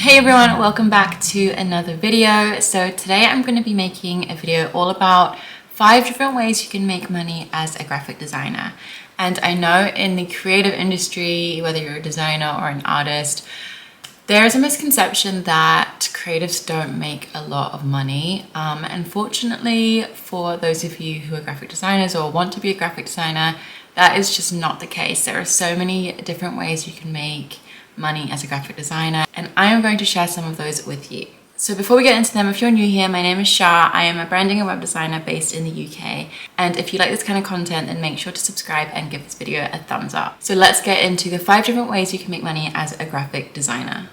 Hey everyone, welcome back to another video. So today I'm going to be making a video all about 5 different ways you can make money as a graphic designer. And I know in the creative industry, whether you're a designer or an artist, there's a misconception that creatives don't make a lot of money. Unfortunately, for those of you who are graphic designers or want to be a graphic designer, that is just not the case. There are so many different ways you can make money as a graphic designer, and I am going to share some of those with you. So before we get into them, if you're new here, my name is Shah. I am a branding and web designer based in the UK. And if you like this kind of content, then make sure to subscribe and give this video a thumbs up. So let's get into the 5 different ways you can make money as a graphic designer.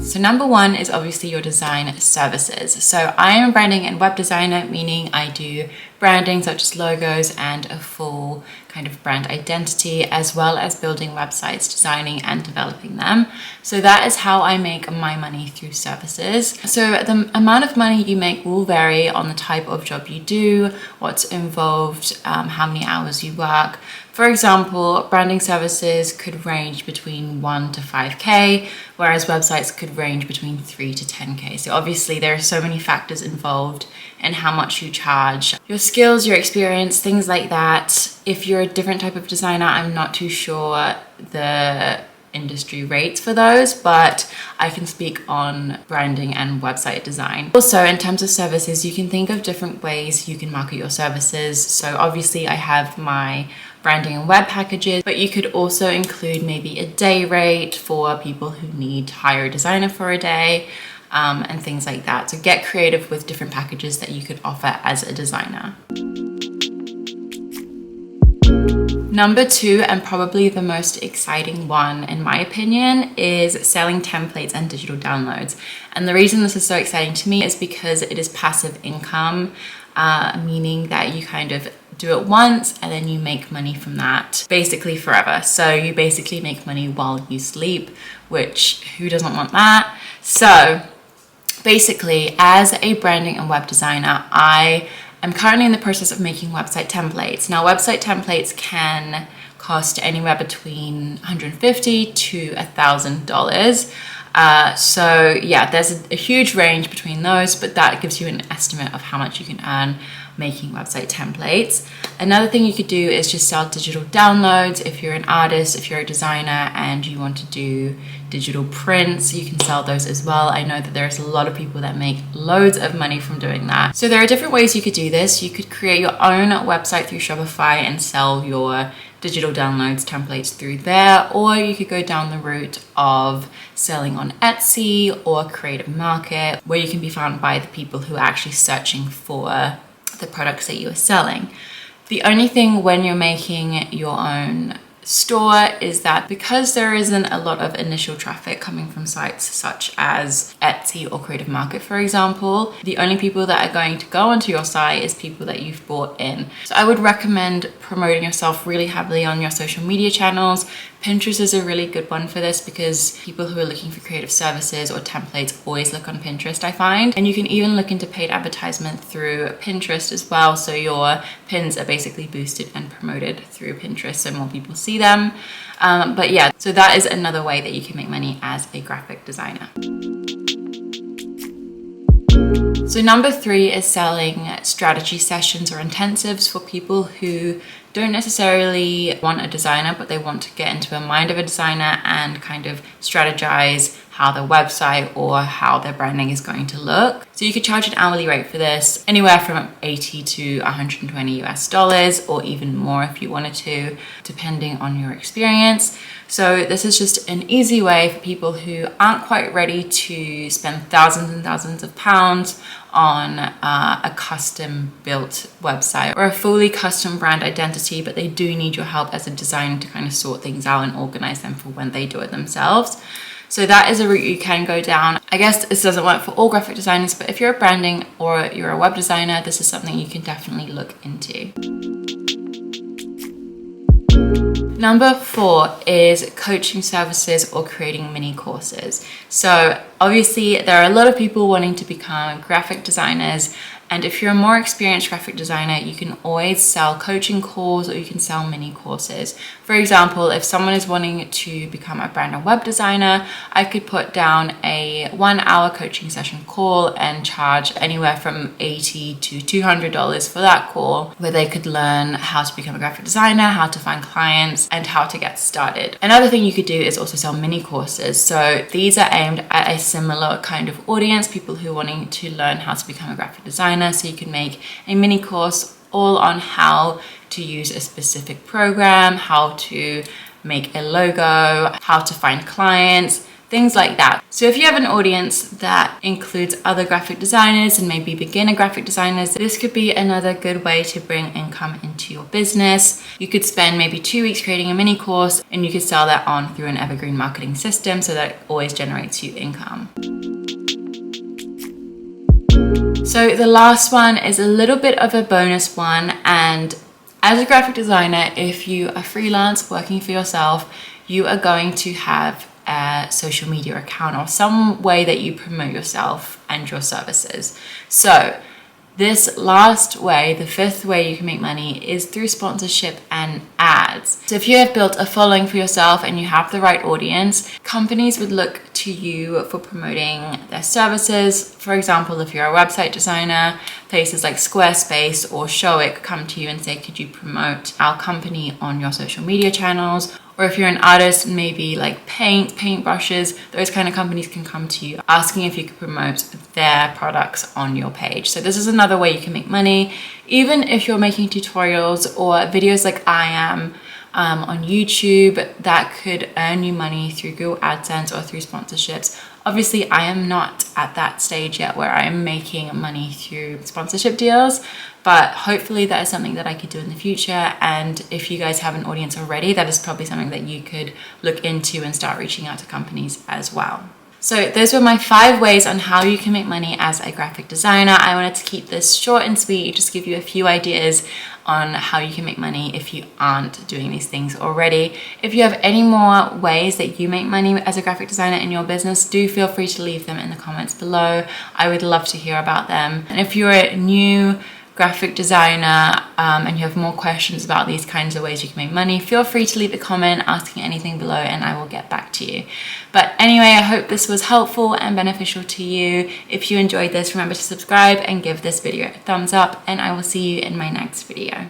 So number 1 is obviously your design services. So I am a branding and web designer, meaning I do branding such as logos and a full kind of brand identity, as well as building websites, designing and developing them. So that is how I make my money, through services. So the amount of money you make will vary on the type of job you do, what's involved, how many hours you work. For example, branding services could range between 1 to 5k, whereas websites could range between 3 to 10k. So obviously there are so many factors involved in how much you charge. Your skills, your experience, things like that. If you're a different type of designer, I'm not too sure the industry rates for those, but I can speak on branding and website design. Also, in terms of services, you can think of different ways you can market your services. So obviously I have my branding and web packages, but you could also include maybe a day rate for people who need to hire a designer for a day, and things like that. So get creative with different packages that you could offer as a designer. Number 2, and probably the most exciting one in my opinion, is selling templates and digital downloads. And the reason this is so exciting to me is because it is passive income, meaning that you kind of do it once and then you make money from that basically forever. So you basically make money while you sleep, which who doesn't want that? So basically, as a branding and web designer, I am currently in the process of making website templates. Now, website templates can cost anywhere between $150 to $1,000. So yeah, there's a huge range between those, but that gives you an estimate of how much you can earn making website templates. Another thing you could do is just sell digital downloads. If you're an artist, if you're a designer and you want to do digital prints, you can sell those as well. I know that there's a lot of people that make loads of money from doing that. So there are different ways you could do this. You could create your own website through Shopify and sell your digital downloads templates through there, or you could go down the route of selling on Etsy or Creative Market, where you can be found by the people who are actually searching for the products that you are selling. The only thing when you're making your own store is that because there isn't a lot of initial traffic coming from sites such as Etsy or Creative Market, for example, the only people that are going to go onto your site is people that you've brought in. So I would recommend promoting yourself really heavily on your social media channels. Pinterest is a really good one for this because people who are looking for creative services or templates always look on Pinterest, I find. And you can even look into paid advertisement through Pinterest as well. So your pins are basically boosted and promoted through Pinterest so more people see them. But yeah, so that is another way that you can make money as a graphic designer. So number 3 is selling strategy sessions or intensives for people who don't necessarily want a designer, but they want to get into the mind of a designer and kind of strategize how their website or how their branding is going to look. So you could charge an hourly rate for this, anywhere from $80 to $120 US, or even more if you wanted to, depending on your experience. So this is just an easy way for people who aren't quite ready to spend thousands and thousands of pounds on a custom built website or a fully custom brand identity, but they do need your help as a designer to kind of sort things out and organize them for when they do it themselves. So that is a route you can go down. I guess this doesn't work for all graphic designers, but if you're a branding or you're a web designer, this is something you can definitely look into. Number 4 is coaching services or creating mini courses. So obviously there are a lot of people wanting to become graphic designers, and if you're a more experienced graphic designer, you can always sell coaching calls or you can sell mini courses. For example, if someone is wanting to become a brand and web designer, I could put down a 1-hour coaching session call and charge anywhere from $80 to $200 for that call, where they could learn how to become a graphic designer, how to find clients, and how to get started. Another thing you could do is also sell mini courses. So these are aimed at a similar kind of audience, people who are wanting to learn how to become a graphic designer. So you can make a mini course all on how to use a specific program, how to make a logo, how to find clients, things like that. So if you have an audience that includes other graphic designers and maybe beginner graphic designers, this could be another good way to bring income into your business. You could spend maybe 2 weeks creating a mini course and you could sell that on through an evergreen marketing system, so that it always generates you income. So the last one is a little bit of a bonus one, and as a graphic designer, if you are freelance working for yourself, you are going to have a social media account or some way that you promote yourself and your services. So this last way, the fifth way you can make money, is through sponsorship and ads. So if you have built a following for yourself and you have the right audience, companies would look to you for promoting their services. For example, if you're a website designer, places like Squarespace or Showit come to you and say, could you promote our company on your social media channels? Or if you're an artist, maybe like paint brushes, those kind of companies can come to you asking if you could promote their products on your page. So this is another way you can make money. Even if you're making tutorials or videos like I am on YouTube, that could earn you money through Google AdSense or through sponsorships. Obviously, I am not at that stage yet where I am making money through sponsorship deals, but hopefully that is something that I could do in the future. And if you guys have an audience already, that is probably something that you could look into and start reaching out to companies as well. So those were my 5 ways on how you can make money as a graphic designer. I wanted to keep this short and sweet, just give you a few ideas on how you can make money if you aren't doing these things already. If you have any more ways that you make money as a graphic designer in your business, do feel free to leave them in the comments below. I would love to hear about them. And if you're a new graphic designer and you have more questions about these kinds of ways you can make money, feel free to leave a comment asking anything below and I will get back to you. But anyway, I hope this was helpful and beneficial to you. If you enjoyed this, remember to subscribe and give this video a thumbs up, and I will see you in my next video.